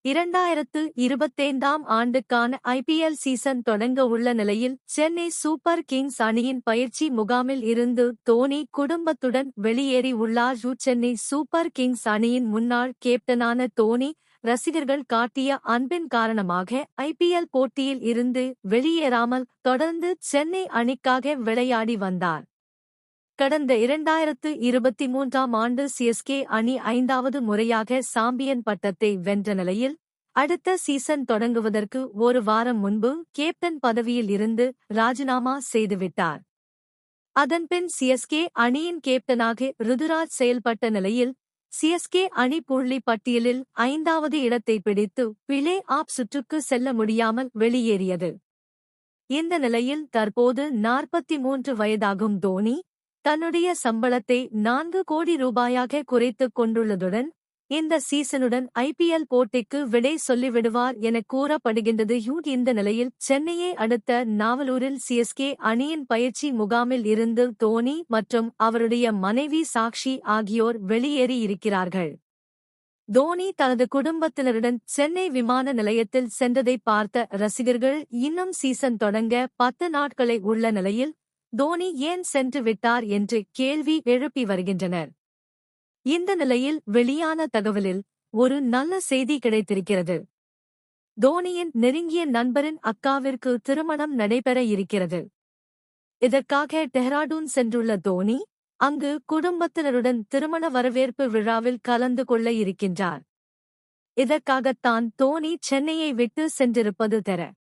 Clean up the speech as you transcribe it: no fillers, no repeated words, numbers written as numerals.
2025ஆம் ஆண்டுக்கான IPL season தொடங்க உள்ள நிலையில் சென்னை சூப்பர் கிங்ஸ் அணியின் பயிற்சி முகாமில் இருந்து தோனி குடும்பத்துடன் வெளியேறி உள்ளார். சென்னை சூப்பர் கிங்ஸ் அணியின் முன்னாள் கேப்டனான தோனி ரசிகர்கள் காட்டிய அன்பின் காரணமாக ஐபிஎல் போட்டியில் இருந்து வெளியேறாமல் தொடர்ந்து சென்னை அணிக்காக விளையாடி வந்தார். கடந்த 2023ஆம் ஆண்டு சிஎஸ்கே அணி 5வது முறையாக சாம்பியன் பட்டத்தை வென்ற நிலையில் அடுத்த சீசன் தொடங்குவதற்கு ஒரு வாரம் முன்பு கேப்டன் பதவியில் இருந்து ராஜினாமா செய்துவிட்டார். அதன்பின் சிஎஸ்கே அணியின் கேப்டனாக ருதுராஜ் செயல்பட்ட நிலையில் சிஎஸ்கே அணி புள்ளி பட்டியலில் 5வது இடத்தை பிடித்து பிளே ஆஃப் சுற்றுக்கு செல்ல முடியாமல் வெளியேறியது. இந்த நிலையில் தற்போது 43 வயதாகும் தோனி தன்னுடைய சம்பளத்தை 4 கோடி ரூபாயாக குறைத்துக் கொண்டுள்ளதுடன் இந்த சீசனுடன் ஐபிஎல் போட்டிக்கு விடை சொல்லிவிடுவார் என கூறப்படுகின்றது. இந்த நிலையில் சென்னையை அடுத்த நாவலூரில் சிஎஸ்கே அணியின் பயிற்சி முகாமில் இருந்து தோனி மற்றும் அவருடைய மனைவி சாக்ஷி ஆகியோர் வெளியேறி இருக்கிறார்கள். தோனி தனது குடும்பத்தினருடன் சென்னை விமான நிலையத்தில் சென்றதை பார்த்த ரசிகர்கள் இன்னும் சீசன் தொடங்க 10 நாட்களே உள்ள நிலையில் தோனி ஏன் சென்று விட்டார் என்று கேள்வி எழுப்பி வருகின்றனர். இந்த நிலையில் வெளியான தகவலில் ஒரு நல்ல செய்தி கிடைத்திருக்கிறது. தோனியின் நெருங்கிய நண்பரின் அக்காவிற்கு திருமணம் நடைபெற இருக்கிறது. இதற்காக டெஹ்ராடூன் சென்றுள்ள தோனி அங்கு குடும்பத்தினருடன் திருமண வரவேற்பு விழாவில் கலந்து கொள்ள இருக்கின்றார். இதற்காகத்தான் தோனி சென்னையை விட்டு சென்றிருப்பது தெர